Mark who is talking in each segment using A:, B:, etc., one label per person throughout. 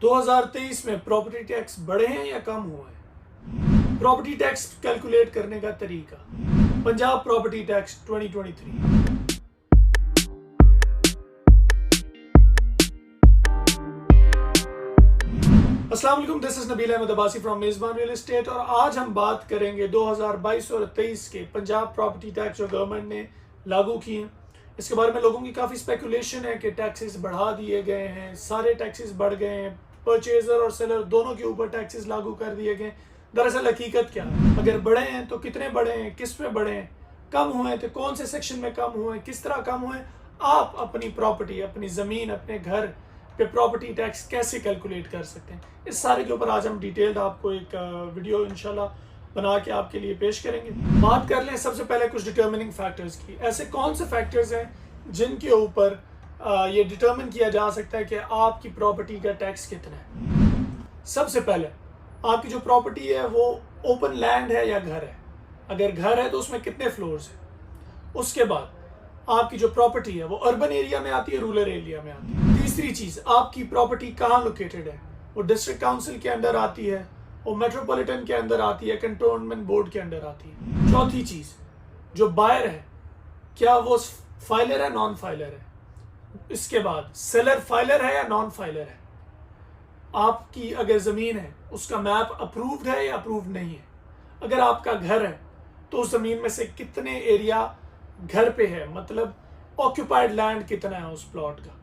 A: 2023 में property tax बढ़े हैं या कम हुए हैं? प्रॉपर्टी टैक्स कैलकुलेट करने का तरीका, पंजाब प्रॉपर्टी टैक्स 2023। अस्सलाम वालेकुम, this is Nabeel Ahmed Abbasi from Mezban real estate और आज हम बात करेंगे 2022 और 23 के पंजाब प्रॉपर्टी टैक्स जो गवर्नमेंट ने लागू किए हैं। इसके बारे में लोगों की काफ़ी स्पेकुलेशन है कि टैक्सेस बढ़ा दिए गए हैं, सारे टैक्सेस बढ़ गए हैं, परचेजर और सेलर दोनों के ऊपर टैक्सेस लागू कर दिए गए। दरअसल हकीकत क्या है, अगर बढ़े हैं तो कितने बढ़े हैं, किस पे बढ़े हैं, कम हुए हैं तो कौन से सेक्शन में कम हुए हैं, किस तरह कम हुए हैं। आप अपनी प्रॉपर्टी, अपनी ज़मीन, अपने घर पे प्रॉपर्टी टैक्स कैसे कैलकुलेट कर सकते हैं, इस सारे के ऊपर आज हम डिटेल्ड आपको एक वीडियो इंशाल्लाह बना के आपके लिए पेश करेंगे। बात कर लें सबसे पहले कुछ डिटर्मिनिंग फैक्टर्स की। ऐसे कौन से फैक्टर्स हैं जिनके ऊपर ये डिटर्मिन किया जा सकता है कि आपकी प्रॉपर्टी का टैक्स कितना है। सबसे पहले आपकी जो प्रॉपर्टी है वो ओपन लैंड है या घर है। अगर घर है तो उसमें कितने फ्लोर्स हैं। उसके बाद आपकी जो प्रॉपर्टी है वो अर्बन एरिया में आती है, रूरल एरिया में आती है। तीसरी चीज़, आपकी प्रॉपर्टी कहाँ लोकेटेड है, वो डिस्ट्रिक्ट काउंसिल के अंदर आती है, वो मेट्रोपॉलिटन के अंदर आती है, कंटोनमेंट बोर्ड के अंदर आती है। चौथी चीज़, जो बायर है क्या वो फाइलर है, नॉन फाइलर है। इसके बाद सेलर फाइलर है या नॉन फाइलर है। आपकी अगर ज़मीन है उसका मैप अप्रूव्ड है या अप्रूव्ड नहीं है। अगर आपका घर है तो उस ज़मीन में से कितने एरिया घर पे है, मतलब ऑक्यूपाइड लैंड कितना है उस प्लॉट का।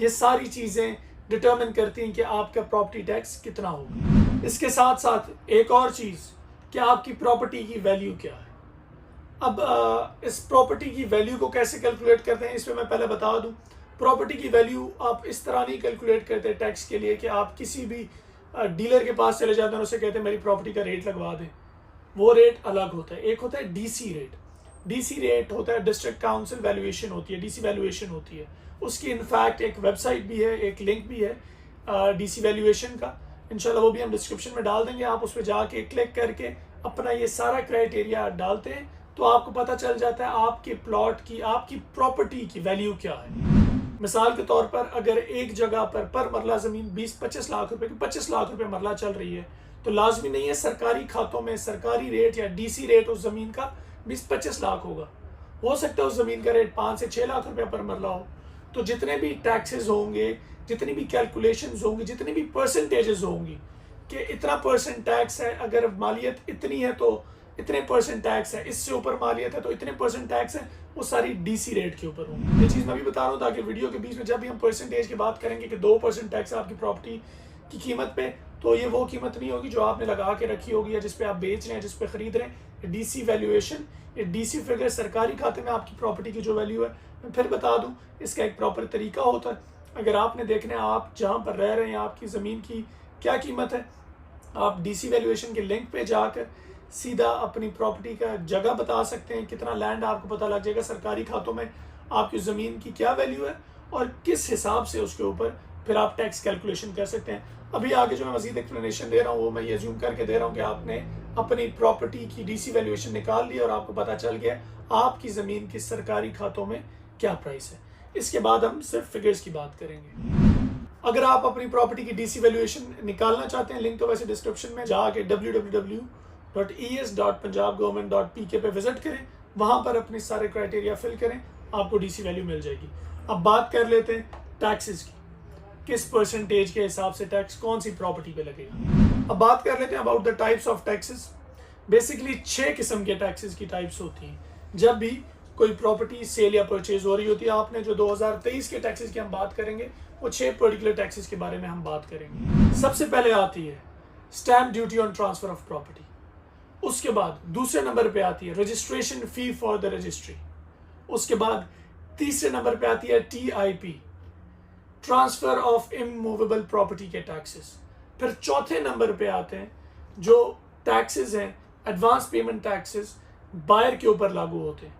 A: ये सारी चीज़ें डिटर्मिन करती हैं कि आपका प्रॉपर्टी टैक्स कितना होगा। इसके साथ साथ एक और चीज़ कि आपकी प्रॉपर्टी की वैल्यू क्या है। अब इस प्रॉपर्टी की वैल्यू को कैसे कैलकुलेट करते हैं, इस पर मैं पहले बता दूं। प्रॉपर्टी की वैल्यू आप इस तरह नहीं कैलकुलेट करते टैक्स के लिए कि आप किसी भी डीलर के पास चले जाते हैं और उससे कहते हैं मेरी प्रॉपर्टी का रेट लगवा दें। वो रेट अलग होता है। एक होता है डीसी रेट। डीसी रेट होता है डिस्ट्रिक्ट काउंसिल वैल्यूएशन होती है, डीसी वैल्यूएशन होती है। उसकी इनफैक्ट एक वेबसाइट भी है, एक लिंक भी है डीसी वैल्यूएशन का। इंशाल्लाह वो भी हम डिस्क्रिप्शन में डाल देंगे। आप उस पर जाके क्लिक करके अपना ये सारा क्राइटेरिया डालते हैं तो आपको पता चल जाता है आपके प्लॉट की, आपकी प्रॉपर्टी की वैल्यू क्या है। मिसाल के तौर पर अगर एक जगह पर मरला ज़मीन 20-25 लाख रुपए की 25 लाख रुपए मरला चल रही है तो लाजमी नहीं है सरकारी खातों में सरकारी रेट या डीसी रेट उस ज़मीन का 20-25 लाख होगा। हो सकता है उस ज़मीन का रेट 5 से 6 लाख रुपए पर मरला हो। तो जितने भी टैक्सेस होंगे, जितनी भी कैलकुलेशंस होंगी, जितनी भी परसेंटेजेस होंगी कि इतना परसेंट टैक्स है, अगर मालियत इतनी है तो इतने परसेंट टैक्स है, इससे ऊपर मालियत है तो इतने परसेंट टैक्स है, वो सारी डीसी रेट के ऊपर होंगी। ये चीज़ मैं भी बता रहा हूँ ताकि वीडियो के बीच में जब भी हम परसेंटेज की बात करेंगे कि 2% टैक्स है आपकी प्रॉपर्टी की कीमत पे, तो ये वो कीमत नहीं होगी जो आपने लगा के रखी होगी या जिस पे आप बेच रहे हैं, जिस पे खरीद रहे हैं। डीसी वैल्यूएशन, ये डीसी फिगर सरकारी खाते में आपकी प्रॉपर्टी की जो वैल्यू है। मैं फिर बता दूं, इसका एक प्रॉपर तरीका होता है। अगर आपने देखना है आप जहाँ पर रह रहे हैं आपकी ज़मीन की क्या कीमत है, आप डीसी वैल्यूएशन के लिंक पे जाकर सीधा अपनी प्रॉपर्टी का जगह बता सकते हैं, कितना लैंड आपको पता लग जाएगा सरकारी खातों में आपकी ज़मीन की क्या वैल्यू है और किस हिसाब से उसके ऊपर फिर आप टैक्स कैलकुलेशन कर सकते हैं। अभी आगे जो मैं मज़ीद एक्सप्लेनेशन दे रहा हूँ वो मैं ये जूम करके दे रहा हूँ कि आपने अपनी प्रॉपर्टी की डीसी वैल्यूएशन निकाल ली और आपको पता चल गया आपकी ज़मीन की सरकारी खातों में क्या प्राइस है। इसके बाद हम सिर्फ फिगर्स की बात करेंगे। अगर आप अपनी प्रॉपर्टी की डीसी वैल्यूएशन निकालना चाहते हैं, लिंक तो वैसे डिस्क्रिप्शन में, जाके www.es.punjabgovernment.pk पे विजिट करें, वहाँ पर अपने सारे क्राइटेरिया फिल करें, आपको डीसी वैल्यू मिल जाएगी। अब बात कर लेते हैं टैक्सेस की, किस परसेंटेज के हिसाब से टैक्स कौन सी प्रॉपर्टी पे लगेगा। अब बात कर लेते हैं about the types of taxes. Basically 6 किस्म के टैक्सेस की टाइप्स होती हैं जब भी कोई प्रॉपर्टी सेल या परचेज हो रही होती है। आपने जो 2023 के टैक्सेस की हम बात करेंगे वो 6 पर्टिकुलर टैक्सेस के बारे में हम बात करेंगे। सबसे पहले आती है stamp duty on transfer of property. उसके बाद दूसरे नंबर पे आती है registration fee for the registry. उसके बाद तीसरे नंबर पे आती है TIP, transfer of immovable property के टैक्सेस। फिर चौथे नंबर पे आते हैं जो टैक्सेस हैं एडवांस पेमेंट टैक्सेस, बायर के ऊपर लागू होते हैं।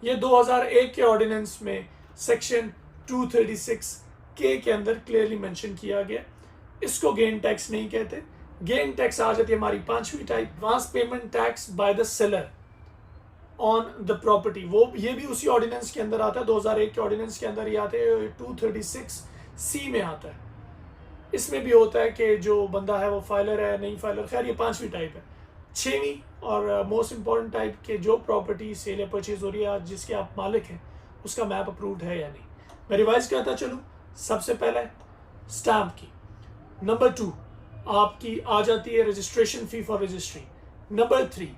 A: ये 2001 के ऑर्डिनेंस में सेक्शन 236K के अंदर क्लियरली मेंशन किया गया। इसको गेन टैक्स नहीं कहते। गेन टैक्स आ जाती है हमारी 5वीं type, advance payment tax by the seller on the property. वो ये भी उसी ऑर्डिनेंस के अंदर आता है, 2001 के ऑर्डिनेंस के अंदर ही आते हैं, 236C में आता है। इसमें भी होता है कि जो बंदा है वो फाइलर है नहीं फाइलर, खैर ये 5वीं टाइप है। 6वीं और मोस्ट इम्पॉर्टेंट टाइप के जो प्रॉपर्टी सेल या परचेज हो रही है आज जिसके आप मालिक हैं उसका मैप अप्रूव्ड है या नहीं। मैं रिवाइज करता चलूँ। सबसे पहले स्टैम्प की। नंबर 2 आपकी आ जाती है registration fee for registry. Number 3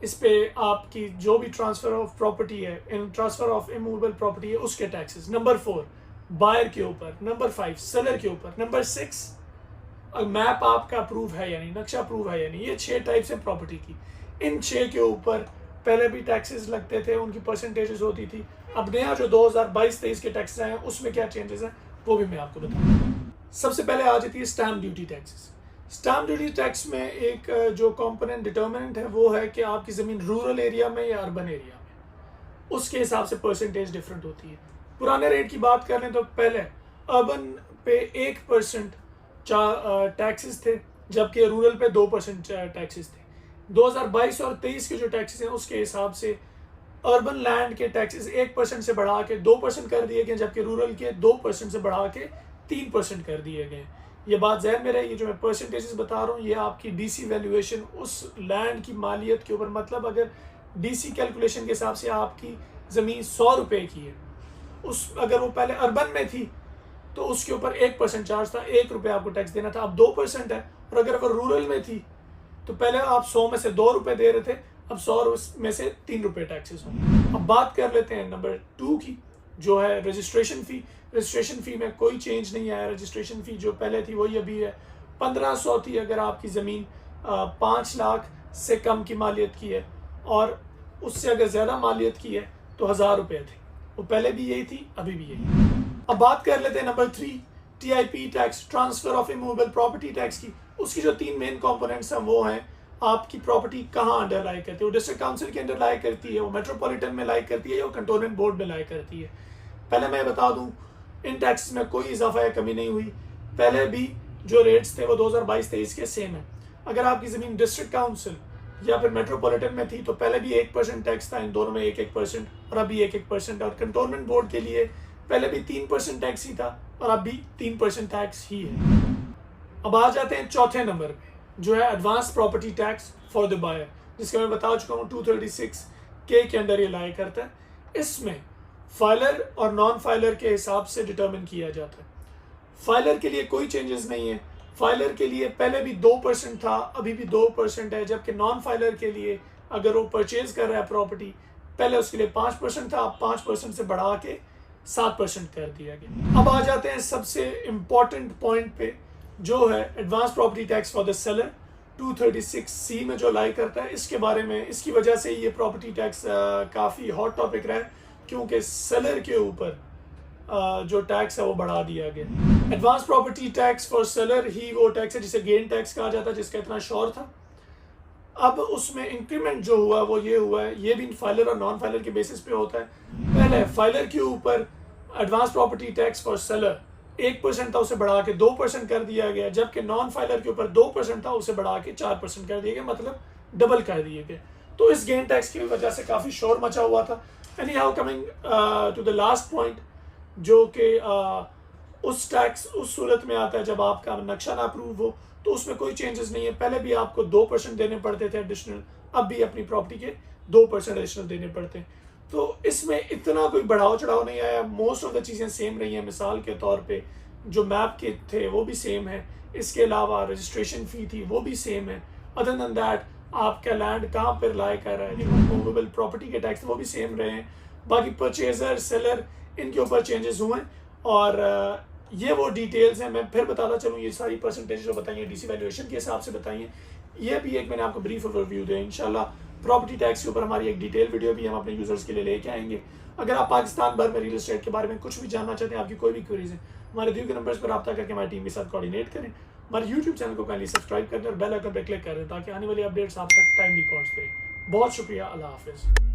A: इस पे आपकी जो भी ट्रांसफ़र ऑफ प्रॉपर्टी है, इन ट्रांसफ़र ऑफ इमूवेबल प्रॉपर्टी है उसके टैक्सेस। नंबर 4 बायर के ऊपर। नंबर 5 सेलर के ऊपर। नंबर 6 मैप आपका अप्रूव है या नहीं, नक्शा अप्रूव है या नहीं। ये 6 टाइप्स हैं प्रॉपर्टी की। इन 6 के ऊपर पहले भी टैक्सेस लगते थे, उनकी परसेंटेजेस होती थी। अब नया जो 2022-23 के टैक्सेस आए हैं उसमें क्या चेंजेस हैं वो भी मैं आपको बताऊँ। सबसे पहले आ जाती है stamp duty taxes. Stamp duty tax में एक जो कंपोनेंट डिटर्मिनेंट है वो है कि आपकी ज़मीन रूरल एरिया में या अर्बन एरिया में, उसके हिसाब से परसेंटेज डिफरेंट होती है। पुराने रेट की बात कर लें तो पहले अर्बन पे 1% टैक्सेस थे जबकि रूरल पे 2% टैक्सेस थे। 2022 और 23 के जो टैक्सेस हैं उसके हिसाब से अर्बन लैंड के टैक्सेस 1% से बढ़ा के 2% कर दिए गए जबकि रूरल के 2% से बढ़ा के 3% कर दिए गए। ये बात ज़हन में रहे, ये जो मैं परसेंटेजेस बता रहा हूँ ये आपकी डीसी वैल्यूएशन उस लैंड की मालियत के ऊपर, मतलब अगर डीसी कैलकुलेशन के हिसाब से आपकी ज़मीन 100 रुपये की है, उस अगर वो पहले अर्बन में थी तो उसके ऊपर 1% चार्ज था, 1 रुपये आपको टैक्स देना था, अब 2% है। और अगर वो रूरल में थी तो पहले आप 100 में से 2 रुपये दे रहे थे, अब 100 में से 3 रुपये टैक्सेस होंगे। अब बात कर लेते हैं नंबर 2 की, जो है रजिस्ट्रेशन फ़ी। रजिस्ट्रेशन फ़ी में कोई चेंज नहीं आया। रजिस्ट्रेशन फ़ी जो पहले थी वही अभी है। 1500 थी अगर आपकी ज़मीन 5 लाख से कम की मालियत की है, और उससे अगर ज़्यादा मालियत की है तो 1000 रुपये थी। वो पहले भी यही थी, अभी भी यही है। अब बात कर लेते हैं number 3 TIP tax, transfer of immovable property tax की। उसकी जो 3 मेन कंपोनेंट्स हैं वो हैं आपकी प्रॉपर्टी कहाँ अंडर लाई करती है। वो डिस्ट्रिक्ट काउंसिल के अंडर लाई करती है, वो मेट्रोपॉलिटन में लाई करती है, या वो कंटोनमेंट बोर्ड में लाई करती है। पहले मैं बता दूं इन टैक्स में कोई इजाफा या कमी नहीं हुई। पहले भी जो रेट्स थे वो 2022-23 के सेम है। अगर आपकी ज़मीन डिस्ट्रिक्ट काउंसिल या फिर मेट्रोपॉलिटन में थी तो पहले भी 1% टैक्स था, इन दोनों में 1-1% और अभी 1-1%। और कंटोनमेंट बोर्ड के लिए पहले भी 3% टैक्स ही था और अब भी 3% टैक्स ही है। अब आ जाते हैं चौथे नंबर पे, जो है advance property tax for the buyer, जिसका मैं बता चुका हूँ 236 के अंदर ये लाई करता है। इसमें फाइलर और नॉन फाइलर के हिसाब से डिटर्मिन किया जाता है। फाइलर के लिए कोई चेंजेस नहीं है। फाइलर के लिए पहले भी 2% था, अभी भी 2% है, जबकि नॉन फाइलर के लिए अगर वो परचेज कर रहा है प्रॉपर्टी, पहले उसके लिए 5% था, अब 5% से बढ़ा के 7% कर दिया गया। अब आ जाते हैं सबसे इम्पॉर्टेंट पॉइंट पे, जो है advance property tax for the seller. 236C में जो लाई करता है, इसके बारे में, इसकी वजह से ये प्रॉपर्टी टैक्स काफ़ी हॉट टॉपिक रहा है, क्योंकि सेलर के ऊपर जो टैक्स है वो बढ़ा दिया गया। Advance property tax for seller ही वो टैक्स है जिसे गेन टैक्स कहा जाता है, जिसका इतना शोर था। अब उसमें इंक्रीमेंट जो हुआ वो ये हुआ है, ये भी फाइलर और नॉन फाइलर के बेसिस पे होता है। पहले फाइलर के ऊपर advance property tax for seller 1% था, उसे बढ़ा के 2% कर दिया गया, जबकि नॉन फाइलर के ऊपर 2% था, उसे बढ़ा के 4% कर दिया गया, मतलब डबल कर दिए गए। तो इस गेन टैक्स की वजह से काफ़ी शोर मचा हुआ था। Anyhow coming to the last point, जो कि उस टैक्स उस सूरत में आता है जब आपका नक्शा ना अप्रूव हो, तो उसमें कोई चेंजेस नहीं है। पहले भी आपको 2% देने पड़ते थे एडिशनल, अब भी अपनी प्रॉपर्टी के 2% एडिशनल देने पड़ते हैं। तो इसमें इतना कोई बढ़ाव चढ़ाव नहीं आया। मोस्ट ऑफ द चीज़ें सेम रही हैं। मिसाल के तौर पे जो मैप के थे वो भी सेम है, इसके अलावा रजिस्ट्रेशन फ़ी थी वो भी सेम है। अदर देन दैट आपका लैंड कहाँ पर लाई कर रहा है, मूवेबल प्रॉपर्टी के टैक्स वो भी सेम रहे हैं। बाकी परचेजर सेलर इनके ऊपर चेंजेस हुए हैं, और ये वो डिटेल्स हैं। मैं फिर बताता चलूँ, ये सारी परसेंटेज जो बताइए डीसी वैल्यूएशन के हिसाब से बताइए। ये भी एक मैंने आपको ब्रीफ ओवरव्यू दिया। इंशाल्लाह प्रॉपर्टी टैक्स के ऊपर हमारी एक डिटेल वीडियो भी हम अपने यूजर्स के लिए लेके आएंगे। अगर आप पाकिस्तान भर में रियल एस्टेट के बारे में कुछ भी जानना चाहते हैं, आपकी कोई भी क्वेरीज है, हमारे दिए गए नंबर्स पर रब्ता करके हमारी टीम के साथ कोऑर्डिनेट करें। हमारे यूट्यूब चैनल को काइंडली सब्सक्राइब कर दें और बेल आइकन पर क्लिक कर दें ताकि आने वाली अपडेट्स आप तक टाइमली पहुँचते रहें। बहुत शुक्रिया, अल्लाह हाफिज़।